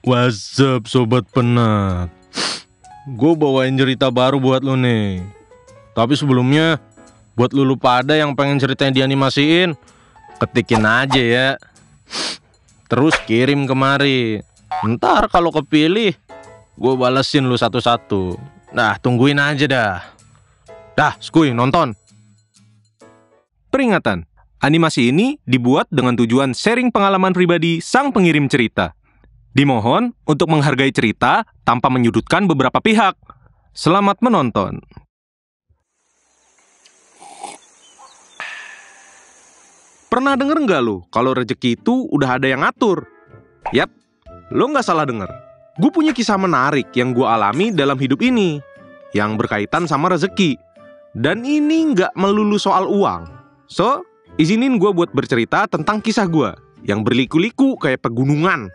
What's up Sobat Penat? Gue bawain cerita baru buat lu nih. Tapi sebelumnya, buat lu pada yang pengen ceritanya dianimasiin, ketikin aja ya. Terus kirim kemari. Ntar kalau kepilih, gue balesin lu satu-satu. Nah, tungguin aja dah. Dah, skuy, nonton. Peringatan, animasi ini dibuat dengan tujuan sharing pengalaman pribadi sang pengirim cerita. Dimohon untuk menghargai cerita tanpa menyudutkan beberapa pihak. Selamat menonton. Pernah denger nggak lu kalau rezeki itu udah ada yang ngatur? Yap, lu nggak salah denger. Gue punya kisah menarik yang gue alami dalam hidup ini, yang berkaitan sama rezeki. Dan ini nggak melulu soal uang. So, izinin gue buat bercerita tentang kisah gue, yang berliku-liku kayak pegunungan.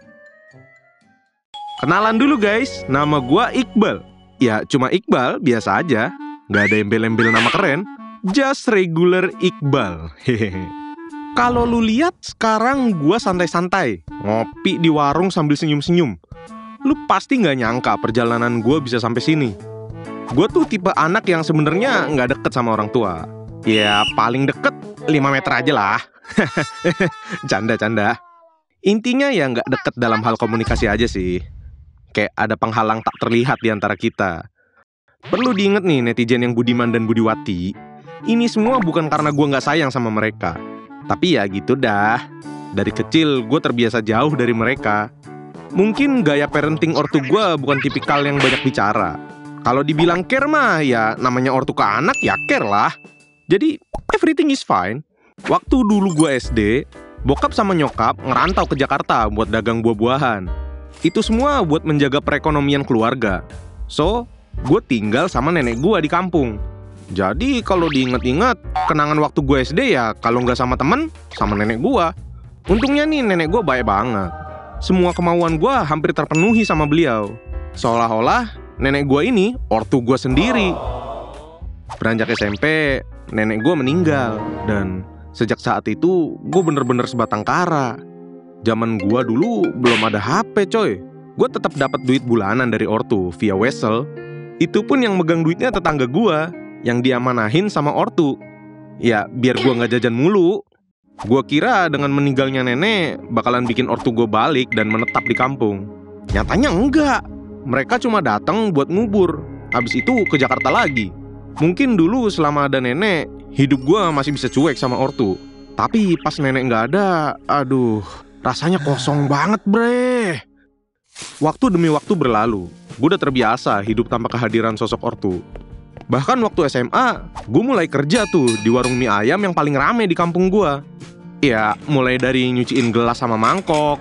Kenalan dulu guys, nama gua Iqbal. Ya cuma Iqbal, biasa aja. Gak ada embel-embel nama keren. Just regular Iqbal. Hehehe. Kalau lu lihat sekarang gua santai-santai, ngopi di warung sambil senyum-senyum. Lu pasti gak nyangka perjalanan gua bisa sampai sini. Gua tuh tipe anak yang sebenarnya gak deket sama orang tua. Ya paling deket 5 meter aja lah. Canda-canda. Intinya ya gak deket dalam hal komunikasi aja sih. Kayak ada penghalang tak terlihat di antara kita. Perlu diinget nih netizen yang budiman dan budiwati, ini semua bukan karena gue gak sayang sama mereka. Tapi ya gitu dah. Dari kecil gue terbiasa jauh dari mereka. Mungkin gaya parenting ortu gue bukan tipikal yang banyak bicara. Kalau dibilang care mah ya namanya ortu ke anak ya care lah. Jadi everything is fine. Waktu dulu gue SD, bokap sama nyokap ngerantau ke Jakarta buat dagang buah-buahan. Itu semua buat menjaga perekonomian keluarga. So, gue tinggal sama nenek gue di kampung. Jadi kalau diinget-inget, kenangan waktu gue SD ya kalau nggak sama temen, sama nenek gue. Untungnya nih nenek gue baik banget. Semua kemauan gue hampir terpenuhi sama beliau. Seolah-olah nenek gue ini ortu gue sendiri. Beranjak SMP, nenek gue meninggal. Dan sejak saat itu, gue bener-bener sebatang kara. Zaman gua dulu belum ada HP coy. Gua tetap dapat duit bulanan dari ortu via wesel. Itu pun yang megang duitnya tetangga gua, yang diamanahin sama ortu. Ya biar gua nggak jajan mulu. Gua kira dengan meninggalnya nenek bakalan bikin ortu gua balik dan menetap di kampung. Nyatanya enggak. Mereka cuma datang buat ngubur. Habis itu ke Jakarta lagi. Mungkin dulu selama ada nenek, hidup gua masih bisa cuek sama ortu. Tapi pas nenek nggak ada, aduh, rasanya kosong banget bre. Waktu demi waktu berlalu, gue udah terbiasa hidup tanpa kehadiran sosok ortu. Bahkan waktu SMA, gue mulai kerja tuh di warung mie ayam yang paling rame di kampung gue. Ya, mulai dari nyuciin gelas sama mangkok.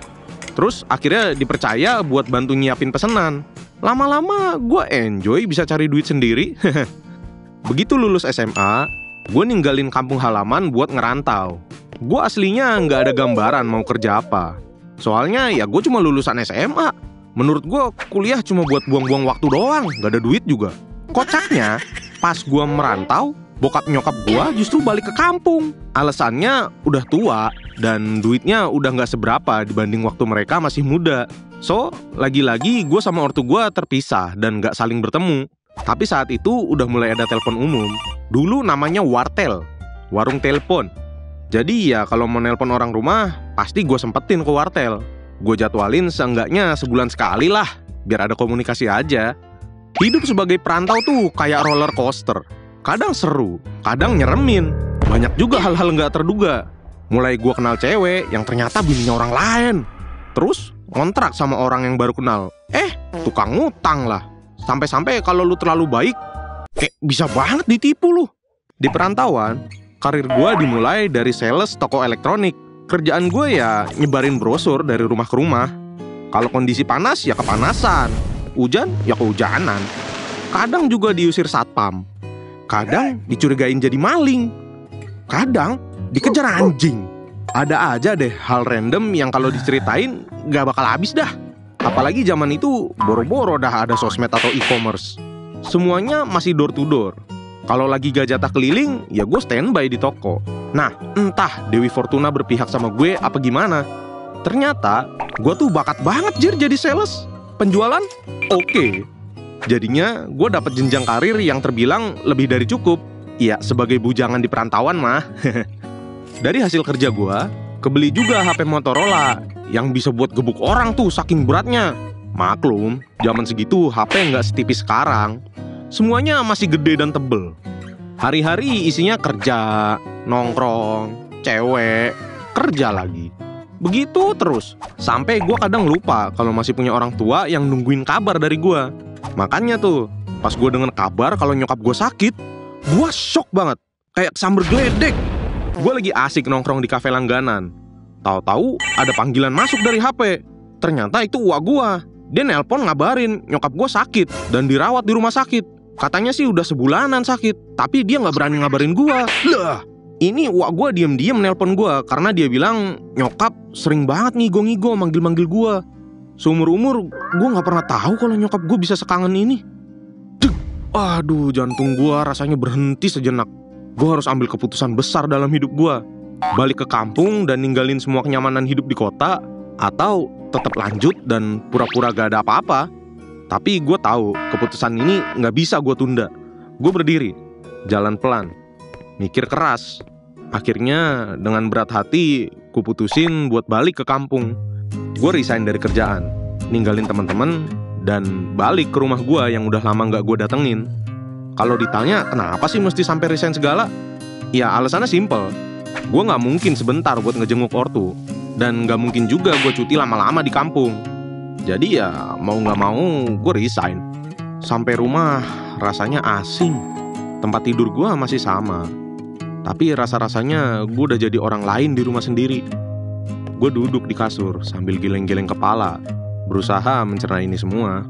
Terus akhirnya dipercaya buat bantu nyiapin pesanan. Lama-lama gue enjoy bisa cari duit sendiri. Begitu lulus SMA, gue ninggalin kampung halaman buat ngerantau. Gue aslinya nggak ada gambaran mau kerja apa. Soalnya ya gue cuma lulusan SMA. Menurut gue kuliah cuma buat buang-buang waktu doang, nggak ada duit juga. Kocaknya, pas gue merantau, bokap nyokap gue justru balik ke kampung. Alasannya udah tua dan duitnya udah nggak seberapa dibanding waktu mereka masih muda. So, lagi-lagi gue sama ortu gue terpisah dan nggak saling bertemu. Tapi saat itu udah mulai ada telepon umum. Dulu namanya wartel, warung telepon. Jadi ya kalau mau nelpon orang rumah, pasti gue sempetin ke wartel. Gue jadwalin seenggaknya sebulan sekali lah, biar ada komunikasi aja. Hidup sebagai perantau tuh kayak roller coaster. Kadang seru, kadang nyeremin. Banyak juga hal-hal nggak terduga. Mulai gue kenal cewek yang ternyata bininya orang lain. Terus kontrak sama orang yang baru kenal. Tukang ngutang lah. Sampai-sampai kalau lu terlalu baik, bisa banget ditipu lu. Di perantauan, karir gue dimulai dari sales toko elektronik. Kerjaan gue ya nyebarin brosur dari rumah ke rumah. Kalau kondisi panas ya kepanasan, hujan ya kehujanan. Kadang juga diusir satpam. Kadang dicurigain jadi maling. Kadang dikejar anjing. Ada aja deh hal random yang kalau diceritain gak bakal habis dah. Apalagi zaman itu boro-boro dah ada sosmed atau e-commerce. Semuanya masih door to door. Kalau lagi gak jatah keliling, ya gue standby di toko. Nah, entah Dewi Fortuna berpihak sama gue apa gimana. Ternyata Gue tuh bakat banget Jir jadi sales. Penjualan oke. Jadinya gue dapet jenjang karir yang terbilang lebih dari cukup. Ya sebagai bujangan di perantauan mah. Dari hasil kerja gue, kebeli juga HP Motorola yang bisa buat gebuk orang tuh saking beratnya. Maklum, zaman segitu HP nggak setipis sekarang. Semuanya masih gede dan tebel. Hari-hari isinya kerja, nongkrong, cewek, kerja lagi. Begitu terus, sampai gue kadang lupa kalau masih punya orang tua yang nungguin kabar dari gue. Makanya tuh, pas gue denger kabar kalau nyokap gue sakit, gue shock banget, kayak kesamber geledek. Gue lagi asik nongkrong di kafe langganan. Tahu-tahu ada panggilan masuk dari HP. Ternyata itu uak gue. Dia nelpon ngabarin nyokap gue sakit dan dirawat di rumah sakit. Katanya sih udah sebulanan sakit, tapi dia nggak berani ngabarin gue. Lah, ini uak gue diem-diem nelpon gue karena dia bilang nyokap sering banget ngigo-ngigo manggil-manggil gue. Seumur-umur gue nggak pernah tahu kalau nyokap gue bisa sekangen ini. Deg, aduh jantung gue rasanya berhenti sejenak. Gue harus ambil keputusan besar dalam hidup gue. Balik ke kampung dan ninggalin semua kenyamanan hidup di kota, atau tetap lanjut dan pura-pura gak ada apa-apa. Tapi gue tahu keputusan ini gak bisa gue tunda. Gue berdiri, jalan pelan, mikir keras. Akhirnya dengan berat hati gue putusin buat balik ke kampung. Gue resign dari kerjaan, ninggalin teman-teman, dan balik ke rumah gue yang udah lama gak gue datengin. Kalau ditanya kenapa sih mesti sampai resign segala? Ya alasannya simple. Gue gak mungkin sebentar buat ngejenguk ortu. Dan gak mungkin juga gue cuti lama-lama di kampung. Jadi ya mau gak mau gue resign. Sampai rumah rasanya asing. Tempat tidur gue masih sama. Tapi rasa-rasanya gue udah jadi orang lain di rumah sendiri. Gue duduk di kasur sambil geleng-geleng kepala, berusaha mencerna ini semua.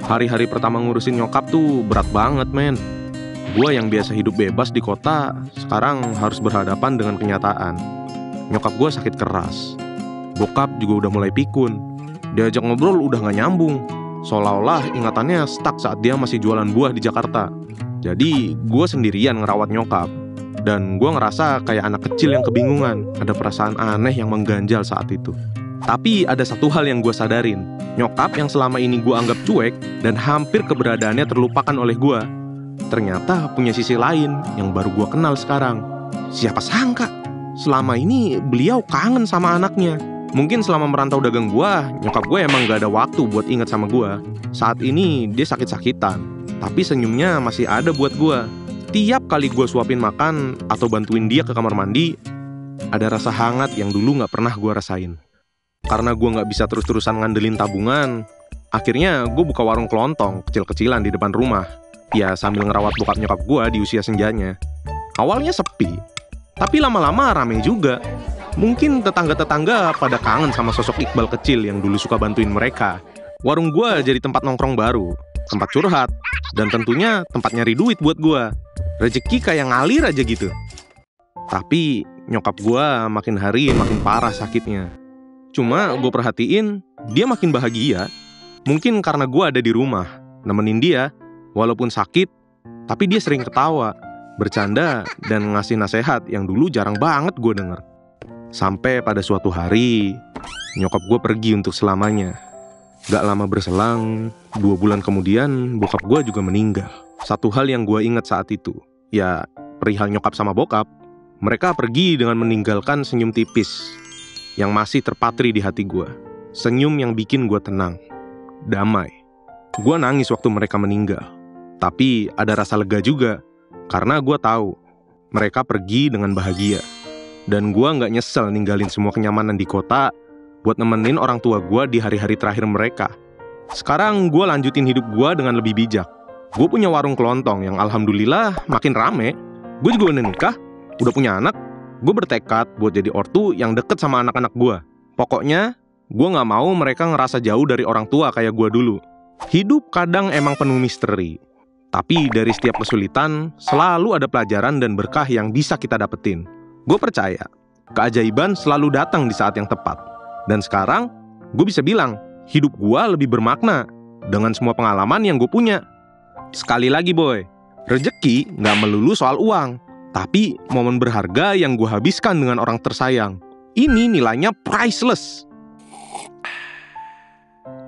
Hari-hari pertama ngurusin nyokap tuh berat banget men. Gue yang biasa hidup bebas di kota, sekarang harus berhadapan dengan kenyataan. Nyokap gue sakit keras. Bokap juga udah mulai pikun. Diajak ngobrol udah gak nyambung. Seolah-olah ingatannya stuck saat dia masih jualan buah di Jakarta. Jadi gue sendirian ngerawat nyokap. Dan gue ngerasa kayak anak kecil yang kebingungan. Ada perasaan aneh yang mengganjal saat itu. Tapi ada satu hal yang gue sadarin. Nyokap yang selama ini gue anggap cuek dan hampir keberadaannya terlupakan oleh gue, ternyata punya sisi lain yang baru gue kenal sekarang. Siapa sangka selama ini beliau kangen sama anaknya. Mungkin selama merantau dagang buah, nyokap gue emang gak ada waktu buat inget sama gue. Saat ini dia sakit-sakitan, tapi senyumnya masih ada buat gue. Tiap kali gue suapin makan atau bantuin dia ke kamar mandi, ada rasa hangat yang dulu gak pernah gue rasain. Karena gue gak bisa terus-terusan ngandelin tabungan, akhirnya gue buka warung kelontong kecil-kecilan di depan rumah. Ya sambil ngerawat bokap nyokap gue di usia senjanya. Awalnya sepi, tapi lama-lama rame juga. Mungkin tetangga-tetangga pada kangen sama sosok Iqbal kecil yang dulu suka bantuin mereka. Warung gue jadi tempat nongkrong baru, tempat curhat, dan tentunya tempat nyari duit buat gue. Rezeki kayak ngalir aja gitu. Tapi nyokap gue makin hari makin parah sakitnya. Cuma gue perhatiin dia makin bahagia. Mungkin karena gue ada di rumah nemenin dia. Walaupun sakit, tapi dia sering ketawa, bercanda, dan ngasih nasihat yang dulu jarang banget gue denger. Sampai pada suatu hari, nyokap gue pergi untuk selamanya. Gak lama berselang, 2 bulan kemudian bokap gue juga meninggal. Satu hal yang gue ingat saat itu, ya perihal nyokap sama bokap. Mereka pergi dengan meninggalkan senyum tipis yang masih terpatri di hati gue. Senyum yang bikin gue tenang, damai. Gue nangis waktu mereka meninggal. Tapi ada rasa lega juga, karena gue tahu mereka pergi dengan bahagia. Dan gue gak nyesel ninggalin semua kenyamanan di kota buat nemenin orang tua gue di hari-hari terakhir mereka. Sekarang gue lanjutin hidup gue dengan lebih bijak. Gue punya warung kelontong yang alhamdulillah makin rame. Gue juga udah nikah, udah punya anak. Gue bertekad buat jadi ortu yang deket sama anak-anak gue. Pokoknya gue gak mau mereka ngerasa jauh dari orang tua kayak gue dulu. Hidup kadang emang penuh misteri. Tapi dari setiap kesulitan, selalu ada pelajaran dan berkah yang bisa kita dapetin. Gue percaya, keajaiban selalu datang di saat yang tepat. Dan sekarang, gue bisa bilang, hidup gue lebih bermakna dengan semua pengalaman yang gue punya. Sekali lagi boy, rezeki gak melulu soal uang, tapi momen berharga yang gue habiskan dengan orang tersayang. Ini nilainya priceless.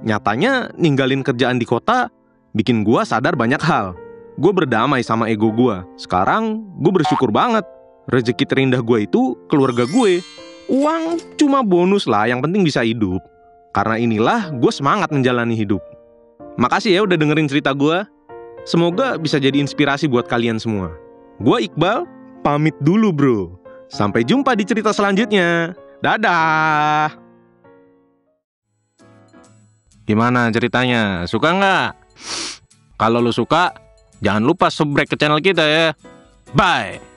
Nyatanya ninggalin kerjaan di kota bikin gue sadar banyak hal. Gue berdamai sama ego gue. Sekarang gue bersyukur banget. Rezeki terindah gue itu keluarga gue. Uang cuma bonus lah, yang penting bisa hidup. Karena inilah gue semangat menjalani hidup. Makasih ya udah dengerin cerita gue. Semoga bisa jadi inspirasi buat kalian semua. Gue Iqbal, pamit dulu bro. Sampai jumpa di cerita selanjutnya. Dadah. Gimana ceritanya? Suka nggak? Kalau lu suka, jangan lupa subscribe ke channel kita ya. Bye!